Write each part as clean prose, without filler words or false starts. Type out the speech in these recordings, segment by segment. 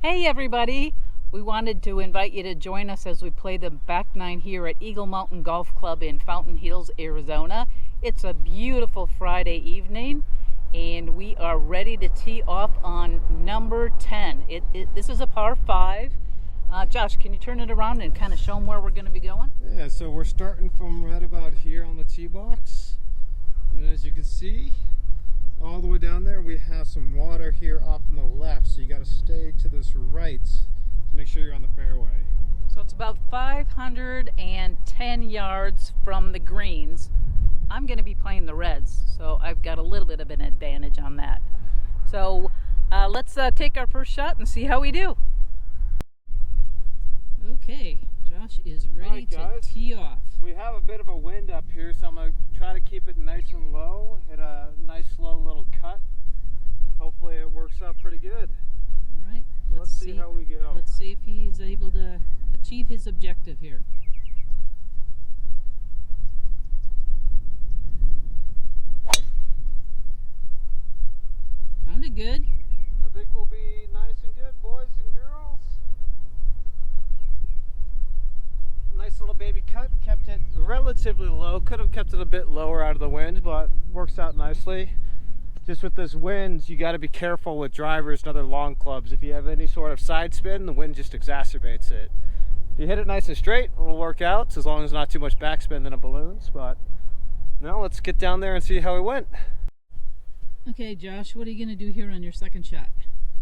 Hey everybody! We wanted to invite you to join us as we play the back nine here at Eagle Mountain Golf Club in Fountain Hills, Arizona. It's a beautiful Friday evening and we are ready to tee off on number 10. This is a par 5. Josh, can you turn it around and kind of show them where we're going to be going? Yeah, so we're starting from right about here on the tee box. And as you can see, all the way down there we have some water here off on the left, so you got to stay to this right to make sure you're on the fairway. So it's about 510 yards from the greens. I'm going to be playing the reds, so I've got a little bit of an advantage on that. So let's take our first shot and see how we do. Okay, Josh is ready to tee off. We have a bit of a wind up here, so I'm going to try to keep it nice and low, hit a nice slow little cut. Hopefully it works out pretty good. All right, let's see how we go. Let's see if he's able to achieve his objective here. Sounded good. I think we'll be nice and good, boys and girls. Nice little baby cut, kept it relatively low. Could have kept it a bit lower out of the wind, but works out nicely. Just with this wind, you got to be careful with drivers and other long clubs. If you have any sort of side spin, the wind just exacerbates it. If you hit it nice and straight, it'll work out, as long as not too much backspin than it balloons. But now let's get down there and see how it went. Okay, Josh, what are you going to do here on your second shot?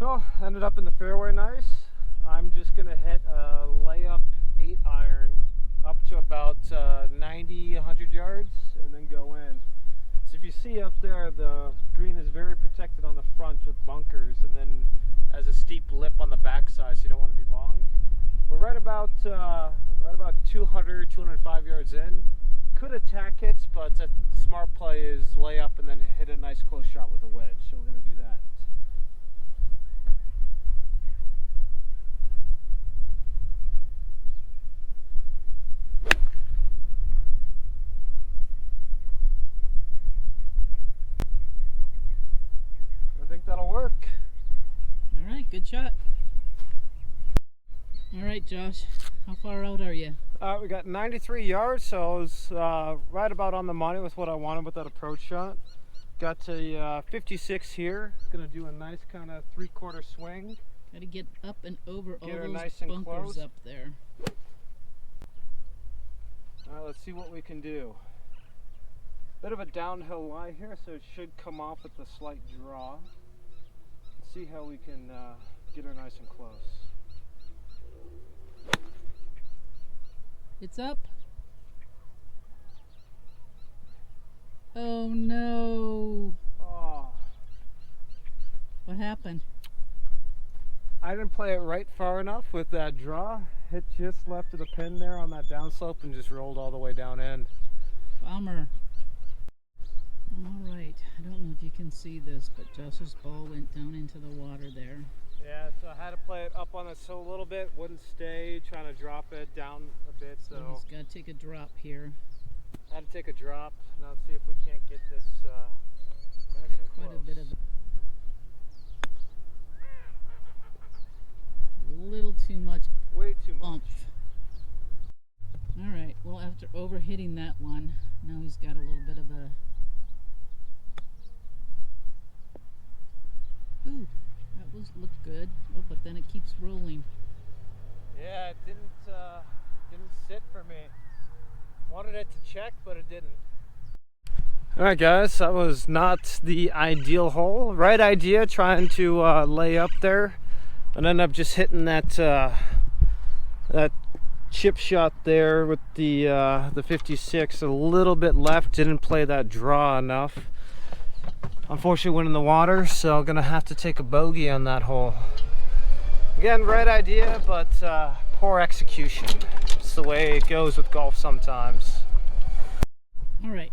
Well, ended up in the fairway nice. I'm just going to hit a layup 8-iron up to about 90, 100 yards and then go in. So if you see up there, the green is very protected on the front with bunkers, and then has a steep lip on the backside, so you don't want to be long. We're right about 200, 205 yards in. Could attack hits, but a smart play is lay up and then hit a nice close shot with a wedge, so we're going to do that. I think that'll work. All right, good shot. All right, Josh, how far out are you? We got 93 yards, so I was right about on the money with what I wanted with that approach shot. Got to 56 here. Gonna do a nice kind of 3/4 swing. Got to get up and over all those nice and bunkers close up there. All right, let's see what we can do. Bit of a downhill lie here, so it should come off with a slight draw. Let's see how we can get her nice and close. It's up. Oh no. Oh. What happened? I didn't play it right far enough with that draw. Hit just left of the pin there on that downslope and just rolled all the way down in. Bummer. All right, I don't know if you can see this, but Josh's ball went down into the water there. Yeah, so I had to play it up on the hill a little bit, wouldn't stay, trying to drop it down a bit. So he's got to take a drop here. I had to take a drop. Now let's see if we can't get this nice and quite close. A bit of a little too much. Way too much. Oomph. All right, well, after overhitting that one, now he's got a little bit of a... Ooh, that looked good. Oh, but then it keeps rolling. Yeah, it didn't sit for me. Wanted it to check, but it didn't. All right, guys, that was not the ideal hole. Right idea, trying to lay up there, and end up just hitting that that chip shot there with the 56 a little bit left. Didn't play that draw enough. Unfortunately went in the water, so gonna have to take a bogey on that hole. Again, right idea, but poor execution. It's the way it goes with golf sometimes. All right,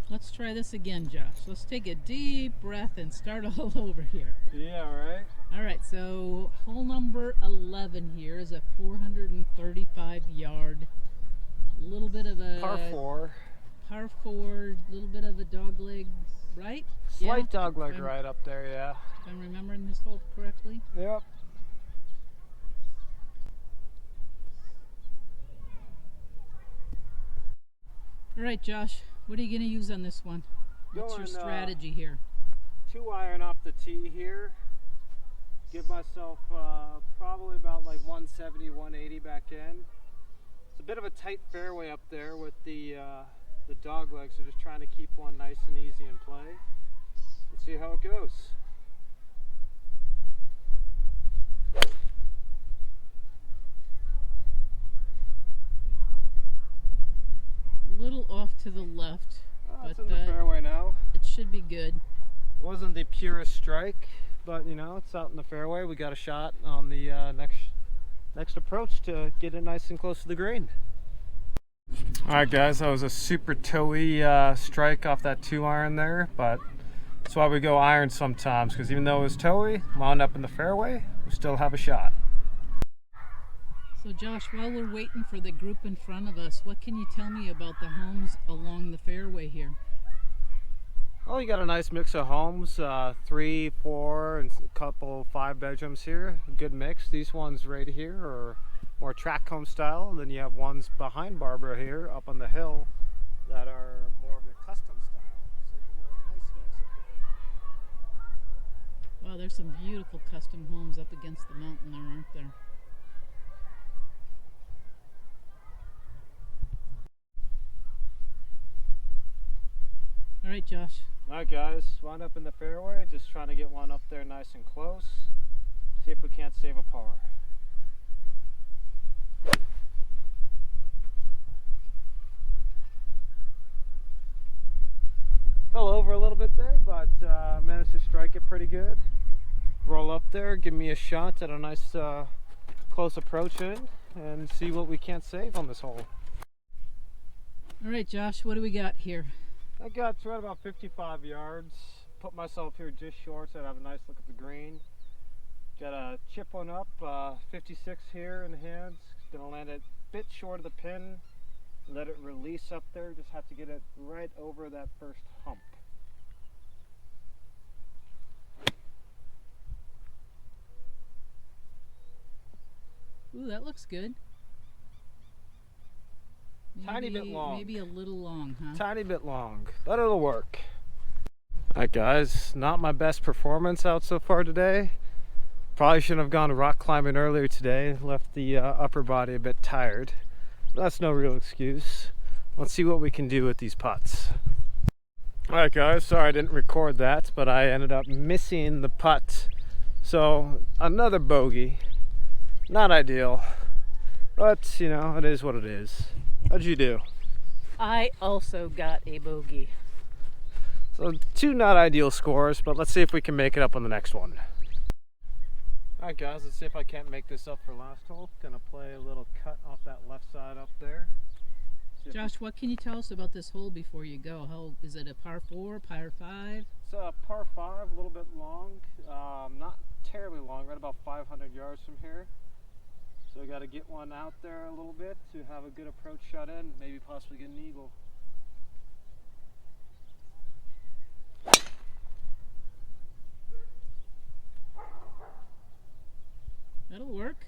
let's try this again, Josh. Let's take a deep breath and start all over here. Yeah, all right. All right, so hole number 11 here is a 435 yard, a little bit of a Par 4. Par 4, a little bit of a dog leg, right? Slight dog leg right up there, yeah. If I'm remembering this hole correctly. Yep. All right, Josh, what are you going to use on this one? What's your strategy here? 2-iron off the tee here. Give myself probably about like 170, 180 back in. It's a bit of a tight fairway up there with the dog legs, so just trying to keep one nice and easy in play. Let's see how it goes. Little off to the left, It's but in the fairway now. it should be good. It wasn't the purest strike, but you know, it's out in the fairway. We got a shot on the next approach to get it nice and close to the green. All right, guys, that was a super toey strike off that 2-iron there, but that's why we go iron sometimes, because even though it was toey, wound up in the fairway, we still have a shot. So Josh, while we're waiting for the group in front of us, what can you tell me about the homes along the fairway here? Well, you got a nice mix of homes, 3, 4, and a couple 5 bedrooms here. Good mix. These ones right here are more tract home style, and then you have ones behind Barbara here up on the hill that are more of the custom style. So you get a nice mix of different. Wow, there's some beautiful custom homes up against the mountain there, aren't there? All right, Josh. All right, guys, wound up in the fairway, just trying to get one up there nice and close. See if we can't save a par. Fell over a little bit there, but managed to strike it pretty good. Roll up there, give me a shot at a nice close approach in, and see what we can't save on this hole. All right, Josh, what do we got here? I got right about 55 yards. Put myself here just short so I'd have a nice look at the green. Got a chip one up, 56 here in the hands. Gonna land it a bit short of the pin. Let it release up there. Just have to get it right over that first hump. Ooh, that looks good. Tiny bit long. Maybe a little long, huh? Tiny bit long, but it'll work. Alright, guys, not my best performance out so far today. Probably shouldn't have gone rock climbing earlier today. Left the upper body a bit tired. That's no real excuse. Let's see what we can do with these putts. Alright, guys, sorry I didn't record that, but I ended up missing the putt. So, another bogey. Not ideal, but you know, it is what it is. How'd you do? I also got a bogey. So 2 not ideal scores, but let's see if we can make it up on the next one. Alright, guys, let's see if I can't make this up for last hole. Gonna play a little cut off that left side up there. Josh, what can you tell us about this hole before you go? How is it, a par 4, par 5? It's a par 5, a little bit long. Not terribly long, right about 500 yards from here. So we got to get one out there a little bit to have a good approach shot in, maybe possibly get an eagle. That'll work.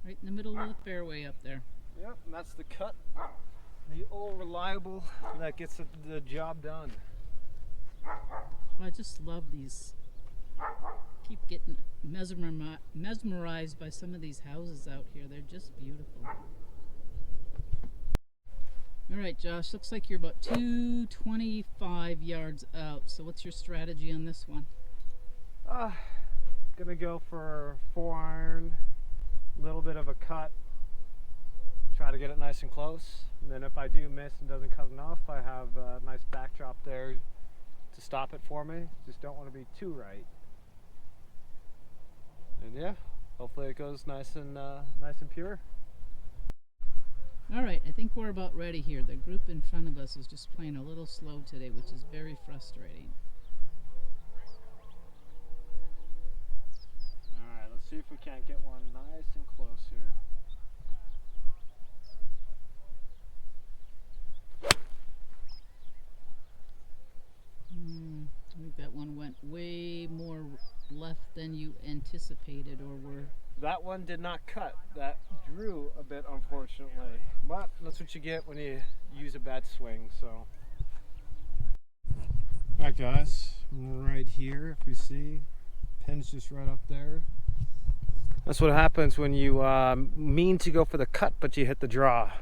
Right in the middle of the fairway up there. Yep, and that's the cut. The old reliable that gets the job done. I just love these. Keep getting mesmerized by some of these houses out here. They're just beautiful. All right, Josh, looks like you're about 225 yards out. So what's your strategy on this one? Gonna go for 4-iron, a little bit of a cut. Try to get it nice and close. And then if I do miss and doesn't cut enough, I have a nice backdrop there to stop it for me. Just don't want to be too right. And yeah, hopefully it goes nice and pure. All right, I think we're about ready here. The group in front of us is just playing a little slow today, which is very frustrating. All right, let's see if we can't get one nice and close here. I think that one went way more left than you anticipated, or were... That one did not cut. That through a bit, unfortunately. But that's what you get when you use a bad swing, so. Alright guys, I'm right here, if you see. Pin's just right up there. That's what happens when you mean to go for the cut, but you hit the draw.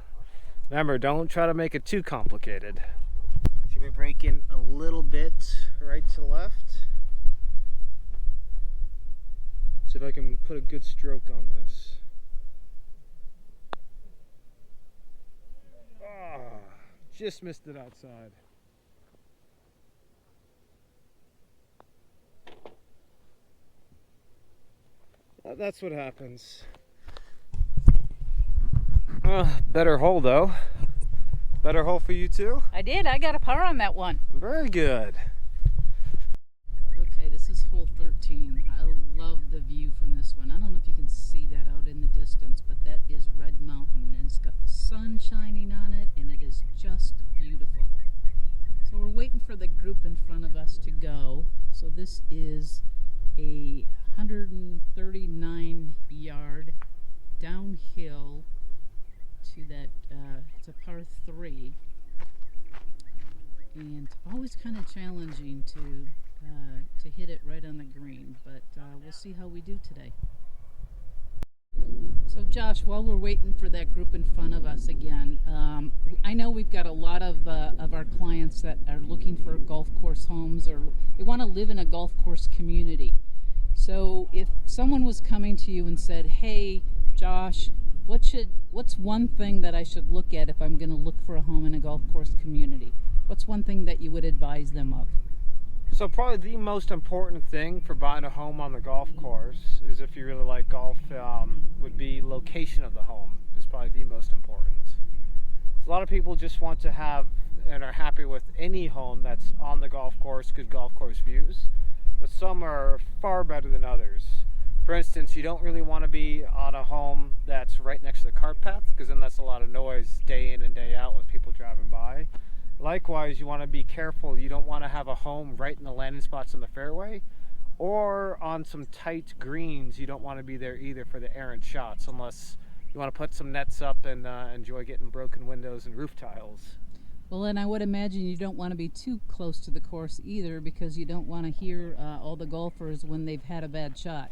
Remember, don't try to make it too complicated. Should be breaking a little bit right to left. See if I can put a good stroke on this. Ah, just missed it outside. That's what happens. Better hole though. Better hole for you too? I did. I got a par on that one. Very good. Okay, this is hole 13. I love the view from this one. I don't know if you can see that out in the distance, but that is Red Mountain, and it's got the sun shining on it, and it is just beautiful. So we're waiting for the group in front of us to go. So this is a 139 yard downhill to that, it's a par 3, and always kind of challenging to hit it right on the green, but we'll see how we do today. So Josh, while we're waiting for that group in front of us again, I know we've got a lot of our clients that are looking for golf course homes, or they want to live in a golf course community. So if someone was coming to you and said, hey Josh, what's one thing that I should look at if I'm going to look for a home in a golf course community? What's one thing that you would advise them of? So probably the most important thing for buying a home on the golf course is, if you really like golf, would be location of the home is probably the most important. A lot of people just want to have and are happy with any home that's on the golf course, good golf course views, but some are far better than others. For instance, you don't really want to be on a home that's right next to the cart path, because then that's a lot of noise day in and day out with people driving by. Likewise, you want to be careful. You don't want to have a home right in the landing spots on the fairway, or on some tight greens. You don't want to be there either for the errant shots, unless you want to put some nets up and enjoy getting broken windows and roof tiles. Well, and I would imagine you don't want to be too close to the course either, because you don't want to hear all the golfers when they've had a bad shot.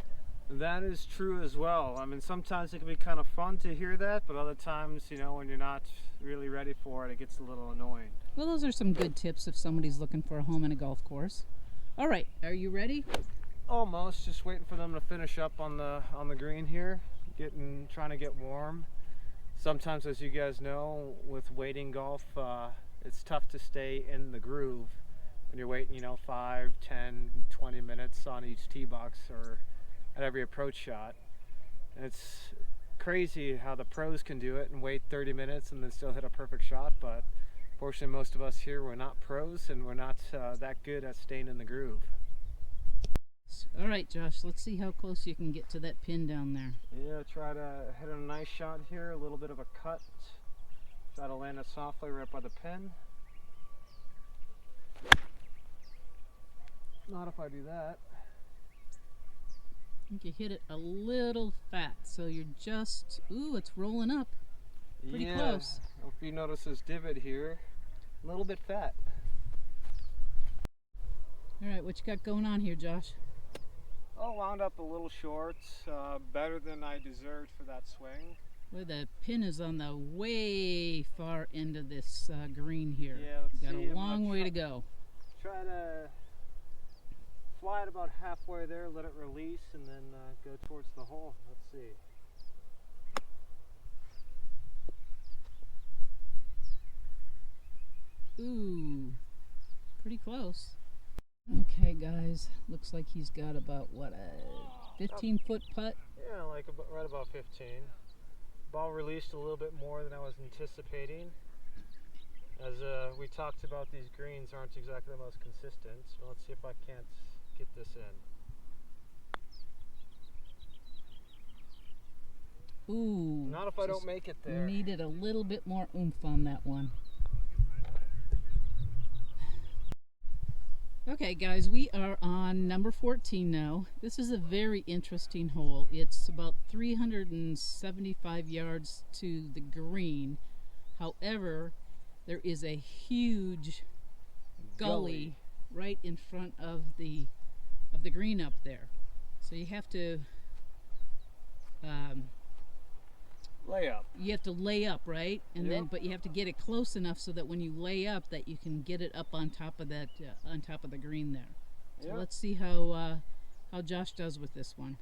That is true as well. I mean, sometimes it can be kind of fun to hear that, but other times, you know, when you're not really ready for it, it gets a little annoying. Well, those are some good tips if somebody's looking for a home in a golf course. All right, are you ready? Almost. Just waiting for them to finish up on the green here. Trying to get warm. Sometimes, as you guys know, with waiting golf, it's tough to stay in the groove when you're waiting, you know, 5, 10, 20 minutes on each tee box or at every approach shot. And it's crazy how the pros can do it and wait 30 minutes and then still hit a perfect shot, but fortunately most of us here, we're not pros, and we're not that good at staying in the groove. All right, Josh, let's see how close you can get to that pin down there. Yeah, try to hit a nice shot here, a little bit of a cut. Try to land it softly right by the pin. Not if I do that. I think you hit it a little fat, so you're just, ooh, it's rolling up. Pretty close. If you notice this divot here, a little bit fat. All right, what you got going on here, Josh? Oh, wound up a little short. Better than I deserved for that swing. Well, the pin is on the way far end of this green here. Yeah, let's got see. a long way to go. Try to fly it about halfway there, let it release, and then go towards the hole. Let's see. Ooh, pretty close. Okay, guys, looks like he's got about, what, a 15-foot putt? Yeah, like right about 15. Ball released a little bit more than I was anticipating. As we talked about, these greens aren't exactly the most consistent. So let's see if I can't get this in. Ooh. Not if I don't make it there. Needed a little bit more oomph on that one. Okay guys, we are on number 14 now. This is a very interesting hole. It's about 375 yards to the green. However, there is a huge gully right in front of the green up there. So you have to lay up. You have to lay up, right? And then, but you have to get it close enough so that when you lay up, that you can get it up on top of that, on top of the green there. So let's see how Josh does with this one.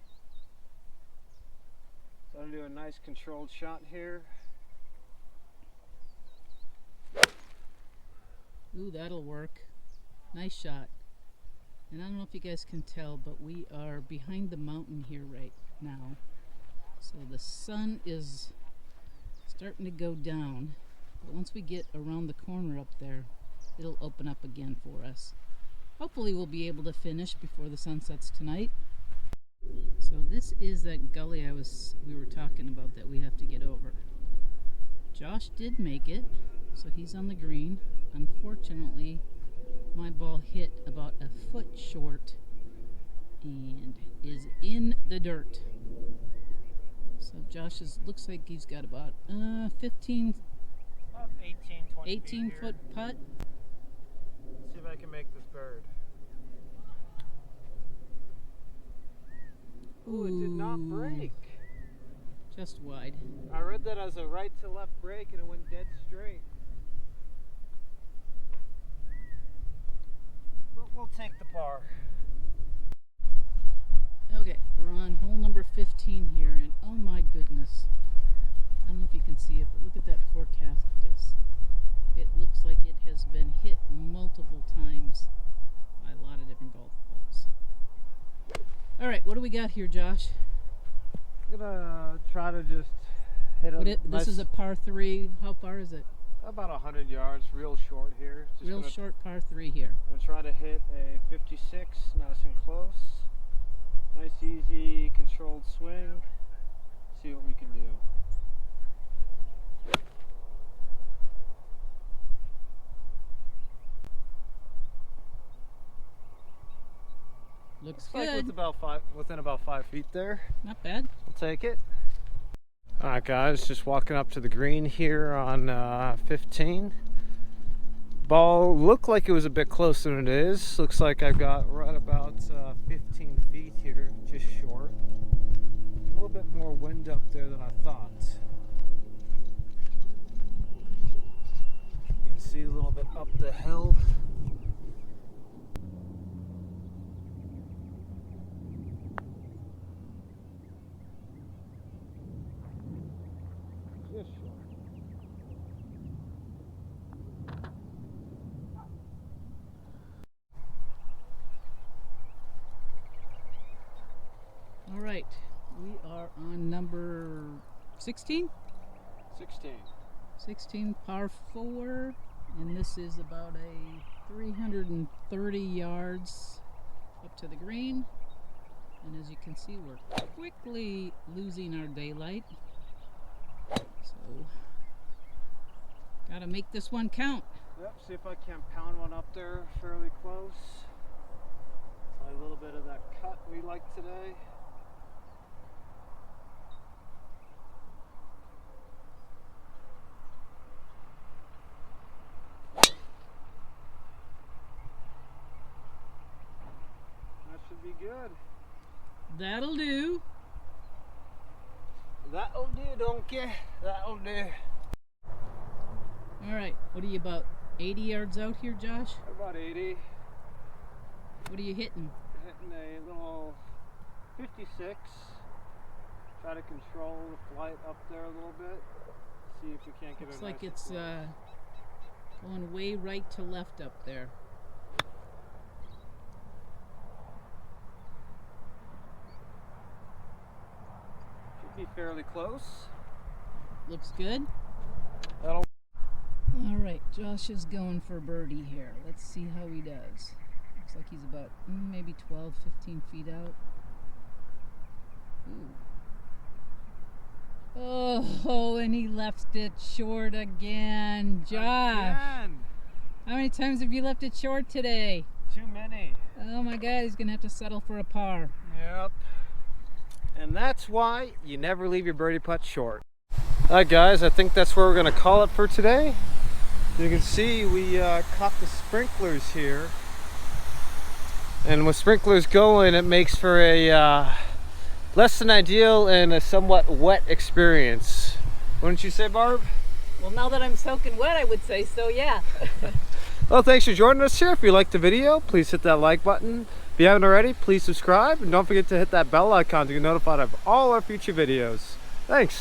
So I'm gonna do a nice controlled shot here. Ooh, that'll work. Nice shot. And I don't know if you guys can tell, but we are behind the mountain here right now. So the sun is starting to go down, but once we get around the corner up there, it'll open up again for us. Hopefully we'll be able to finish before the sun sets tonight. So this is that gully we were talking about that we have to get over. Josh did make it, so he's on the green. Unfortunately, my ball hit about a foot short and is in the dirt. So Josh looks like he's got about 18 foot putt. Let's see if I can make this bird. Ooh, it did not break. Just wide. I read that as a right to left break and it went dead straight. But we'll take the par. Okay, we're on hole number 15 here, and oh my goodness. I don't know if you can see it, but look at that forecast disc. It looks like it has been hit multiple times by a lot of different golf balls. All right, what do we got here, Josh? I'm gonna try to just hit a This is a par 3. How far is it? About 100 yards, real short here. Real short par 3 here. I'm gonna try to hit a 56, nice and close. Nice, easy, controlled swing. See what we can do. Looks like good. within about 5 feet there. Not bad. We'll take it. All right, guys, just walking up to the green here on 15. Ball looked like it was a bit closer than it is. Looks like I've got right about 15 feet here, just short. A little bit more wind up there than I thought. You can see a little bit up the hill. Just short. All right, we are on number 16? 16, par 4, and this is about a 330 yards up to the green. And as you can see, we're quickly losing our daylight. So, gotta make this one count. Yep, see if I can pound one up there fairly close. A little bit of that cut we like today. That should be good. That'll do. That'll do, donkey. That'll do. All right, what are you, about 80 yards out here, Josh? About 80. What are you hitting? Hitting a little 56. Try to control the flight up there a little bit. See if we can't get it. Looks like it's going way right to left up there. Should be fairly close. Looks good. That'll. All right, Josh is going for birdie here. Let's see how he does. Looks like he's about maybe 12, 15 feet out. Ooh. Oh, and he left it short again. Josh, Again. how many times have you left it short today? Too many. Oh my God, he's gonna have to settle for a par. Yep. And that's why you never leave your birdie putt short. Alright guys, I think that's where we're gonna call it for today. As you can see, we caught the sprinklers here. And with sprinklers going, it makes for a less than ideal and a somewhat wet experience. Wouldn't you say, Barb? Well, now that I'm soaking wet, I would say so, yeah. Well, thanks for joining us here. If you liked the video, please hit that like button. If you haven't already, please subscribe. And don't forget to hit that bell icon to get notified of all our future videos. Thanks.